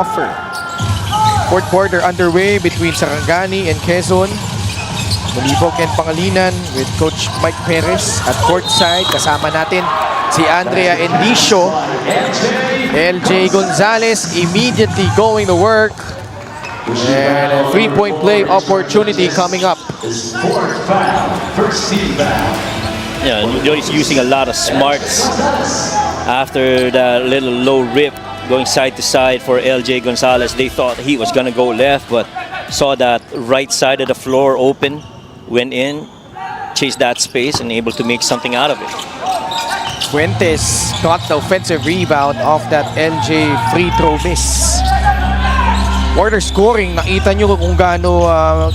offer. Fourth quarter underway between Sarangani and Quezon. Malibog and Pangalinan with Coach Mike Perez at courtside. Kasama natin si Andrea Endicio. LJ Gonzalez immediately going to work. And a three-point play opportunity coming up. Yeah, Joy's using a lot of smarts after that little low rip going side to side for LJ Gonzalez. They thought he was going to go left, but saw that right side of the floor open, went in, chased that space, and able to make something out of it. Fuentes got the offensive rebound off that LJ free throw miss. Quarter scoring, nakita nyo kung gaano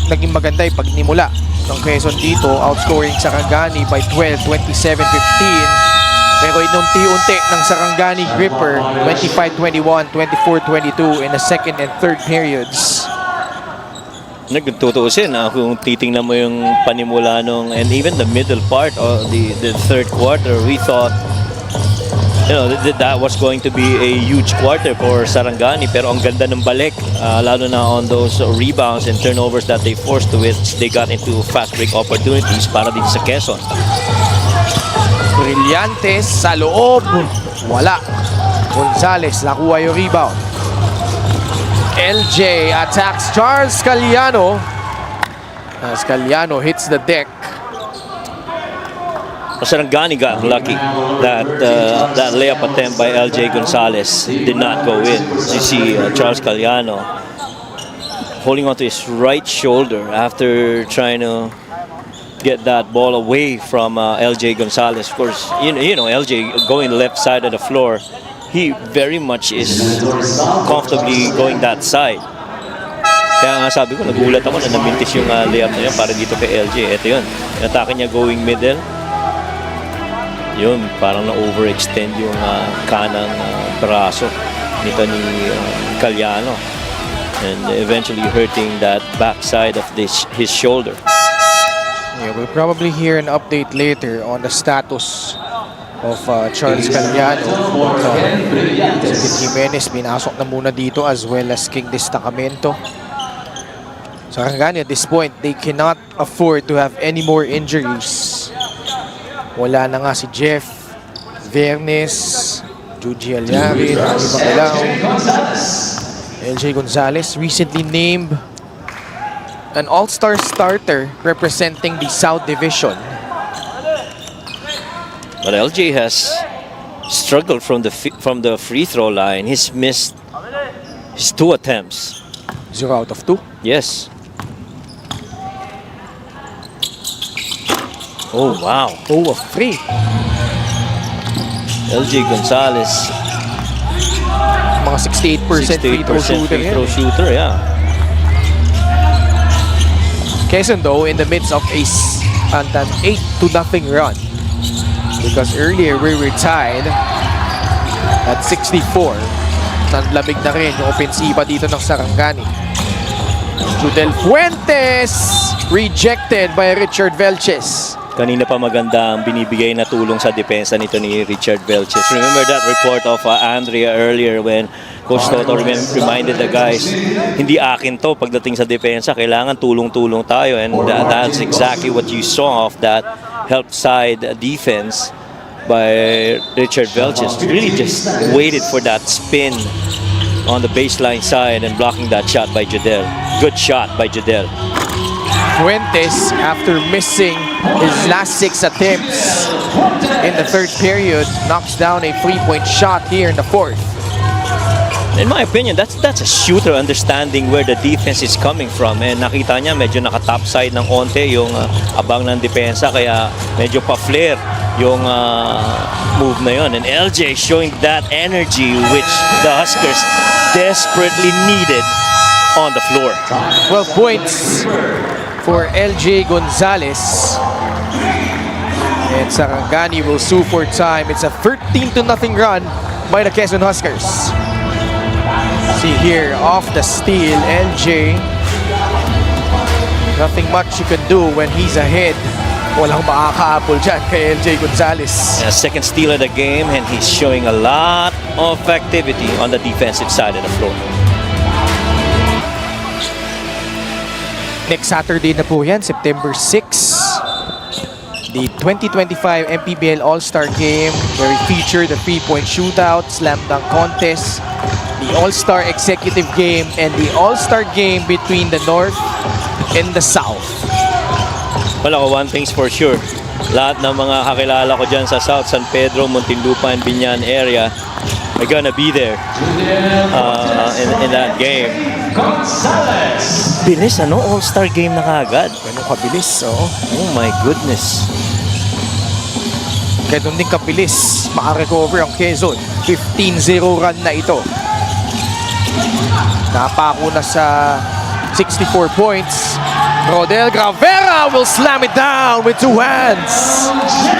naging maganda yung pagnimula ng Quezon dito, outscoring Sarangani by 12, 27-15. Pero inunti-unti ng Sarangani gripper, 25-21, 24-22 in the second and third periods. Nagtutuusin kung titingnan mo yung panimula nung, and even the middle part of the third quarter, we thought that was going to be a huge quarter for Sarangani, pero ang ganda ng balik, lalo na on those rebounds and turnovers that they forced to it. They got into fast break opportunities para din sa Quezon. Brillantes sa loob, wala. Gonzalez nakuha yung rebound. LJ attacks Charles Caliano as Caliano hits the deck. Sarangani got lucky that that layup attempt by LJ Gonzalez did not go in. As you see, Charles Caliano holding onto his right shoulder after trying to get that ball away from LJ Gonzalez. Of course, you know LJ going left side of the floor. He very much is comfortably going that side. Kaya nga sabi ko, nagulat ako na namintis yung layup na yun para dito kay LJ. Ito yun, atake niya going middle. Yun, parang na-overextend yung kanang braso nito ni Caliano. And eventually hurting that backside of his shoulder. Yeah, we'll probably hear an update later on the status of Charles Caliano. Si Jimenez pinasok na muna dito as well as King Destacamento. So Sarangani at this point, they cannot afford to have any more injuries. Wala na nga si Jeff, Vernes, Juji Alyari, Rani Bacalao. LJ Gonzalez recently named an all-star starter representing the South Division. But LJ has struggled from the free throw line. He's missed his 2 attempts. 0 out of 2? Yes. Oh, wow. 0 of 3. LJ Gonzalez. Mga 68% free throw shooter. Yeah. Quezon though in the midst of an 8-0 run. Because earlier we were tied at 64. Nanlamig na rin yung opensiba dito ng Sarangani. Judel Fuentes rejected by Richard Velches. Kanina pa maganda ang binibigay na tulong sa depensa nito ni Richard Velches. Remember that report of Andrea earlier when Coach Toto reminded the guys, hindi akin to pagdating sa depensa, kailangan tulong-tulong tayo. And that's exactly what you saw of that help side defense by Richard Velches. Really just waited for that spin on the baseline side and blocking that shot by Jadel. Good shot by Jadel. Fuentes, after missing his last 6 attempts in the third period, knocks down a 3-point shot here in the fourth. In my opinion, that's a shooter understanding where the defense is coming from. And nakita niya medyo naka-top side ng onte yung abang ng depensa, kaya medyo pa-flare yung move na yun. And LJ showing that energy which the Huskers desperately needed on the floor. 12 points for LJ Gonzalez. And Sarangani will sue for time. It's a 13-0 run by the Quezon Huskers. See here, off the steal, LJ. Nothing much you can do when he's ahead. Walang makakaapol dyan kay LJ Gonzalez. Yeah, second steal of the game, and he's showing a lot of activity on the defensive side of the floor. Next Saturday na po yan, September 6. The 2025 Mpbl All-Star Game where we feature the 3-point shootout, slam dunk contest, the All-Star Executive Game, and the All-Star Game between the North and the South. Wala ko, one thing's for sure. Lahat ng mga kakilala ko dyan sa South San Pedro, Muntinlupa, and Binyan area are gonna be there in that game. Bilis, ano? All-Star game na kaagad. Ano kabilis, oh. Oh my goodness. Kaya doon din kabilis makarecover ang Quezon. 15-0 run na ito. Napako na sa 64 points. Rodel Gravera will slam it down with 2 hands.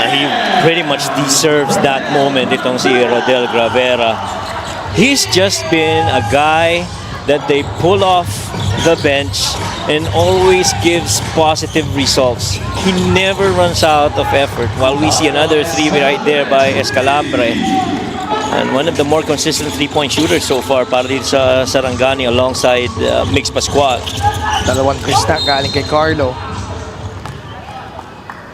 He pretty much deserves that moment, itong si Rodel Gravera. He's just been a guy that they pull off the bench and always gives positive results. He never runs out of effort. While we see another 3 right there by Escalambre. And one of the more consistent 3-point shooters so far para dito sa Sarangani alongside Mix Pascual. Dalawang krista galing kay Carlo.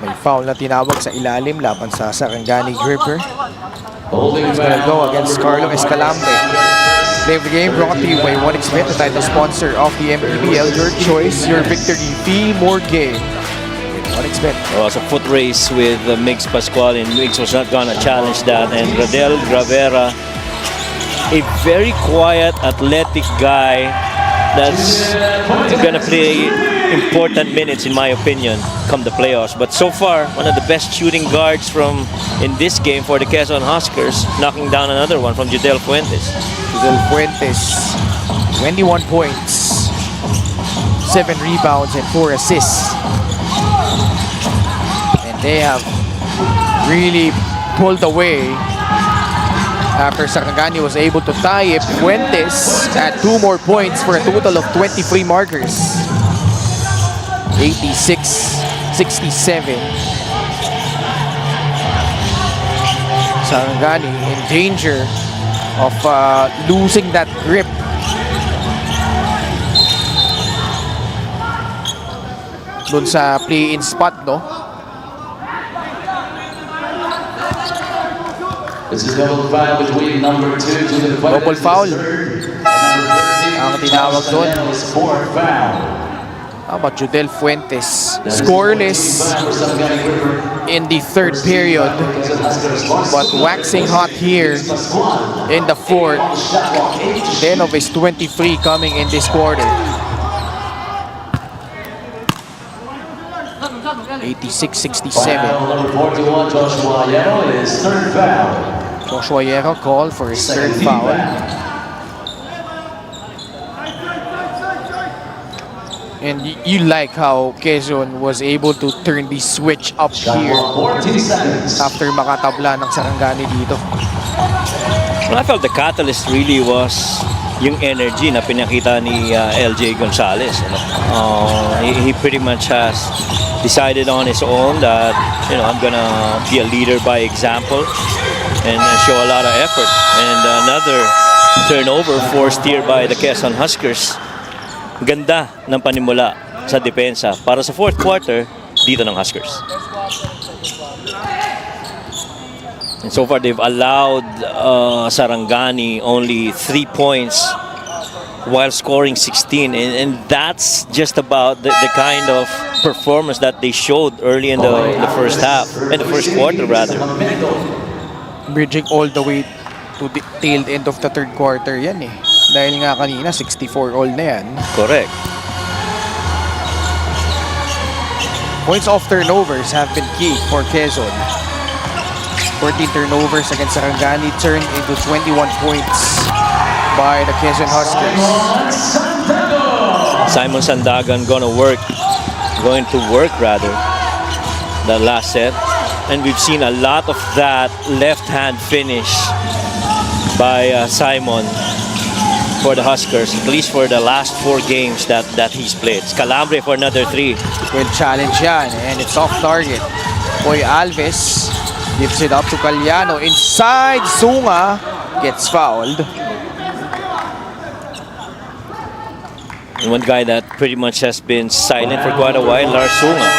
May foul na tinawag sa ilalim laban sa Sarangani gripper. It's gonna go against Carlo Escalambre. Play of the game brought to you by 1xBet, the title sponsor of the Mpbl. Your choice, your victory. Be more game. 1xBet. It was a foot race with Mix Pascual, and Mix was not gonna challenge that. And Rodel Gravera, a very quiet, athletic guy that's gonna play important minutes, in my opinion, come the playoffs. But so far, one of the best shooting guards in this game for the Quezon Huskers, knocking down another one from Judel Fuentes. Judel Fuentes, 21 points, 7 rebounds, and 4 assists. And they have really pulled away after Sarangani was able to tie it. Fuentes had 2 more points for a total of 23 markers. 86-67. Sarangani in danger of losing that grip. Doon sa play-in spot, no? This is double foul between number 2 to the Double foul. Ang tinawag doon. Fourth foul. How about Judel Fuentes? Scoreless in the third period, but waxing hot here in the fourth. 10 of his 23 coming in this quarter. 86-67. Number 41, Joshua Yero, is third foul. Joshua Yero called for his third foul. And you like how Quezon was able to turn the switch up here after makatabla ng Sarangani dito. Well, I felt the catalyst really was yung energy na pinakita ni LJ Gonzalez. He pretty much has decided on his own that, I'm gonna be a leader by example and show a lot of effort. And another turnover forced here by the Quezon Huskers. Ganda ng panimula sa depensa para sa fourth quarter dito ng Huskers. And so far they've allowed Sarangani only 3 points while scoring 16, and that's just about the kind of performance that they showed early in the first half, in the first quarter rather. Bridging all the way to the tail end of the third quarter yan eh. Dahil nga kanina 64 all na yan. Correct. Points off turnovers have been key for Quezon. 14 turnovers against Sarangani turned into 21 points by the Quezon Huskers. Simon Sandagan going to work the last set. And we've seen a lot of that left-hand finish by Simon for the Huskers, at least for the last 4 games that he's played. Escalambre for another 3. Good challenge yan, and it's off target. Boy Alves gives it up to Caliano. Inside, Zunga gets fouled. And one guy that pretty much has been silent for quite a while, Lars Sunga.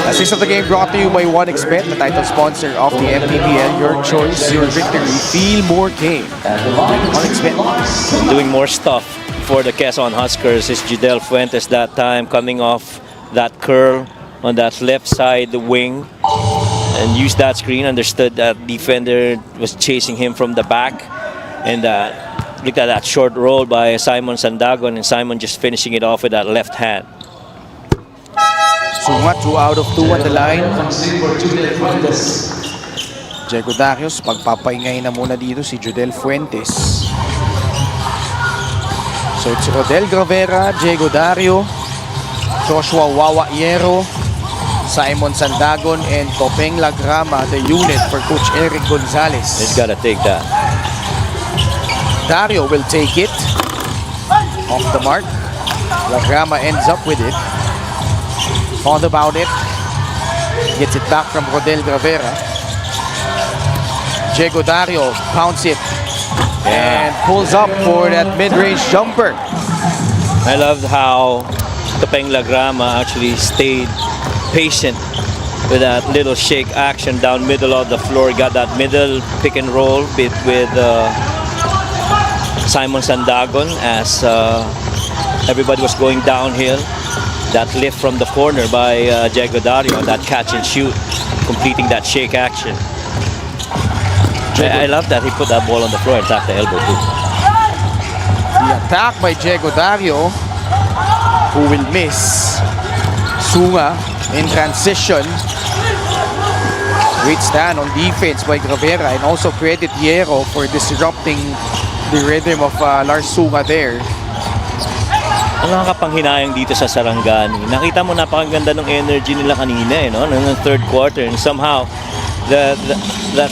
Assist of the game brought to you by 1xBet, the title sponsor of the Mpbl. Your choice, your victory. Feel more game. 1xBet. Doing more stuff for the Quezon Huskers is Judel Fuentes that time, coming off that curl on that left side wing and used that screen, understood that defender was chasing him from the back, and looked at that short roll by Simon Sandagon, and Simon just finishing it off with that left hand. Sunga, 2 out of 2 on the line. Diego Darius, pagpapahingay na muna dito si Judel Fuentes. So it's Rodel Gravera, Diego Dario, Joshua Wawaiero, Simon Sandagon, and Topeng Lagrama, the unit for Coach Eric Gonzalez. He's got to take that. Dario will take it off the mark. Lagrama ends up with it. Thought about it. Gets it back from Rodel Gravera. Diego Dario pounds it and pulls up for that mid-range jumper. I loved how Topeng Lagrama actually stayed patient with that little shake action down middle of the floor. Got that middle pick and roll bit with Simon Sandagon as everybody was going downhill. That lift from the corner by Diego Dario, that catch and shoot, completing that shake action. I love that he put that ball on the floor and tapped the elbow too. The attack by Diego Dario, who will miss. Sunga in transition. Great stand on defense by Gravera, and also credit Hierro for disrupting the rhythm of Lars Sunga there. Ang nakakapanghinayang dito sa Sarangani, nakita mo napakaganda ng energy nila kanina no? Ng third quarter, and somehow that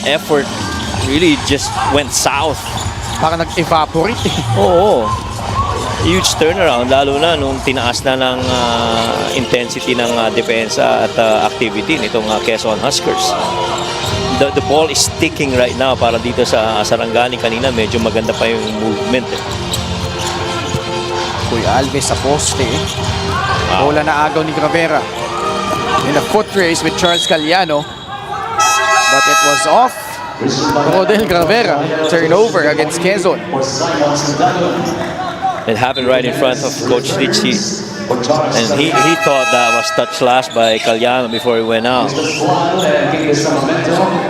effort really just went south. Parang nag-evaporate. Oo. Huge turnaround, lalo na nung tinaas na ng intensity ng depensa at activity nitong Quezon Huskers. The ball is sticking right now para dito sa Sarangani. Kanina medyo maganda pa yung movement. Kuya Alves sa poste. Bola na agaw ni Gravera. In a foot race with Charles Caliano. But it was off. Rodel Gravera, turnover against Quezon. It happened right in front of Coach Richie. And he thought that was touched last by Caliano before he went out.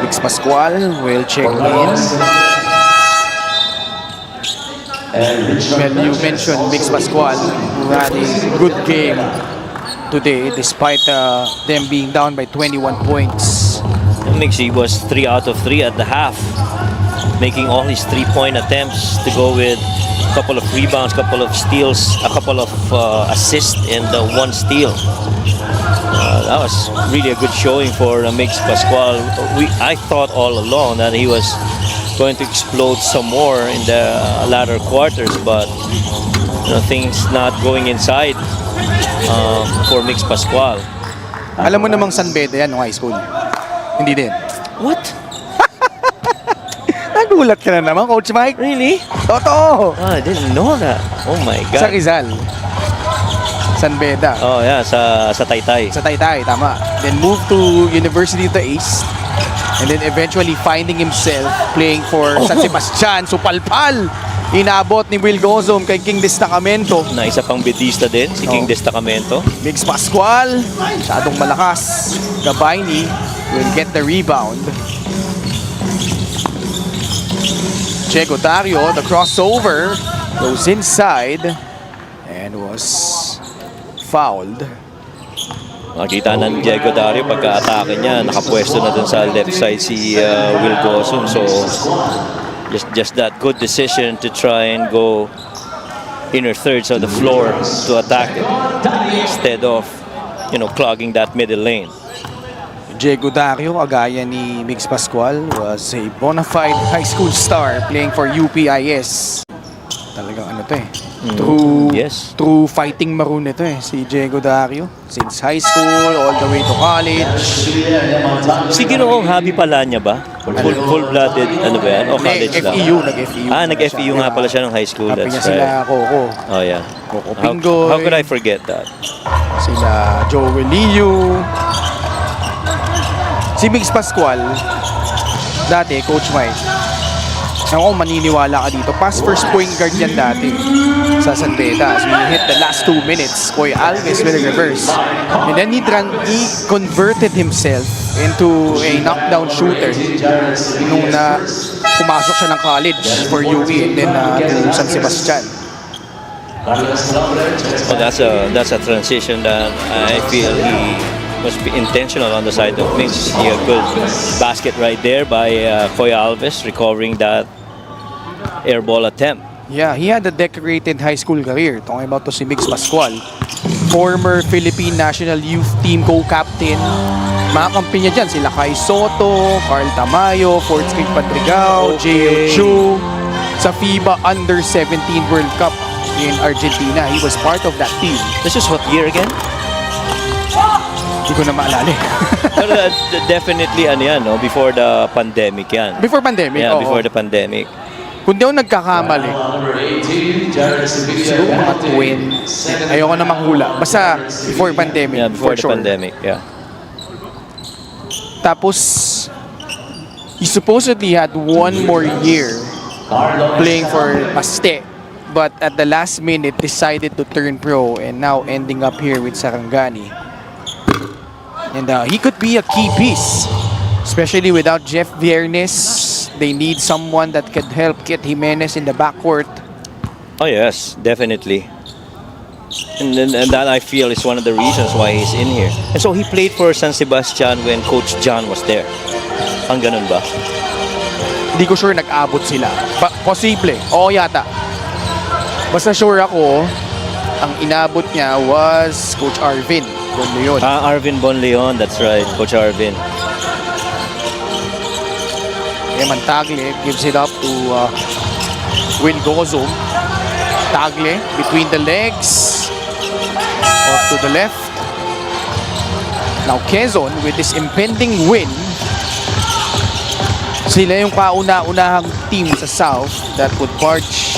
Mix Pascual will check in. Well, you mentioned Mix Pascual, who had a good game today despite them being down by 21 points. Mixie was 3 out of 3 at the half, making all his 3-point attempts to go with a couple of rebounds, couple of steals, a couple of assists, and 1 steal. That was really a good showing for Mix Pascual. I thought all along that he was going to explode some more in the latter quarters, but things not going inside for Mix Pascual. Alam mo namang San Beda yan, no, high school? Hindi din. What? Nagulat ka na naman, Coach Mike. Really? Totoo. I didn't know that. Oh my God. Sa Rizal. San Beda. Oh yeah, sa Taytay. Sa Taytay, tama. Then moved to University of the East. And then eventually finding himself playing for San Sebastian. So palpal. Inabot ni Will Gozom kay King Destacamento. Na isa pang bedista din, si King Destacamento. Mix Pascual. Masyadong malakas. Gabayni will get the rebound. Diego Dario, the crossover, goes inside and was fouled. Makita ng Diego Dario pagka-atake niya, nakapwesto na dun sa left side si Will Gosum. So just that good decision to try and go inner thirds of the floor to attack it instead of clogging that middle lane. Diego Dario, agaya ni Mix Pascual, was a bona fide high school star playing for UPIS. Talagang ano to eh. True fighting maroon ito eh, si Diego Dario. Since high school, all the way to college. Si Ginoong Happy pala niya ba? Full-blooded, ano ba yan? O college lang? Nag-FEU. Nag-FEU nga pala siya ng high school. Kapi That's niya sila right. Coco. Oh, yeah. Coco Pingoy. How could I forget that? Sila Joel Liu. Si Migs Pascual, dati, Coach Mike. Ako, maniniwala ka dito. Pass first point guard yan dati sa San Beda. As we hit the last 2 minutes, Koy Alves with a reverse. And then he converted himself into a knockdown shooter nung na pumasok siya ng college for UE and then to San Sebastian. Well, that's a transition that I feel he must be intentional on the side of Mix. See a good basket right there by Koy Alves, recovering that air ball attempt. Yeah, he had a decorated high school career. Talking about to si Migs Pascual. Former Philippine National Youth Team co-captain. Mga kampi niya dyan, sila Kai Soto, Carl Tamayo, Fort Street Padrigao, J.O. Chu. Sa FIBA Under-17 World Cup in Argentina, he was part of that team. This is what year again? Hindi ko na maalala. Pero definitely ano yan, no? Before the pandemic yan. Before pandemic? Yeah, oo. before the pandemic. Kung di ako nagkakamali, siguro mga 20. Ayoko na manghula. Basta before pandemic, Yeah, before for the sure. pandemic, yeah. Tapos, he supposedly had one more year playing for Paste. But at the last minute, decided to turn pro and now ending up here with Sarangani. And he could be a key piece, especially without Jeff Viernes. They need someone that could help Kit Jimenez in the backcourt. Oh yes, definitely. And that I feel is one of the reasons why he's in here. And so he played for San Sebastian when Coach John was there. Ang ganun ba? Hindi ko sure nag-abot sila. Posible. Oo yata. Basta sure ako, ang inabot niya was Coach Arvin Bonleon. Arvin Bonleon, that's right. Coach Arvin. Eman Tagle gives it up to Will Gozo. Tagle between the legs. Off to the left. Now Quezon with this impending win. Sila yung kauna-unahang team sa South that would march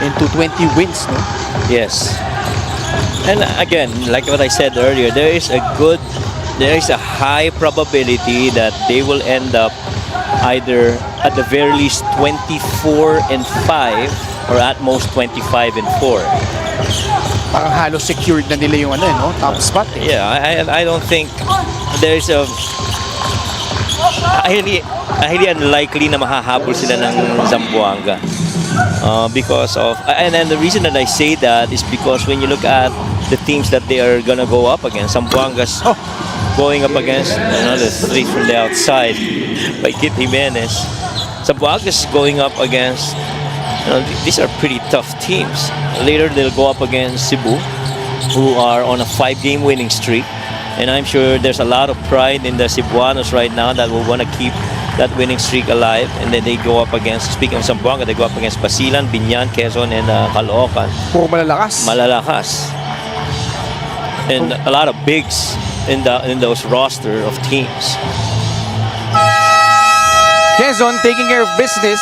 into 20 wins, no? Yes. And again, like what I said earlier, there is a high probability that they will end up either at the very least 24-5 or at most 25-4. Parang halos secured na nila yung top spot. Yeah, I don't think there's a highly unlikely na mahahabol sila ng Zamboanga. Because of, and the reason that I say that is because when you look at the teams that they are gonna go up against, Zamboanga's going up against another three from the outside by Kit Jimenez. Zamboanga's going up against, these are pretty tough teams. Later they'll go up against Cebu, who are on a 5-game winning streak. And I'm sure there's a lot of pride in the Cebuanos right now that will want to keep that winning streak alive. And then they go up against, speaking of Zamboanga, they go up against Basilan, Binyan, Quezon, and Caloocan. Puro malalakas. Malalakas. And a lot of bigs in those roster of teams. Quezon taking care of business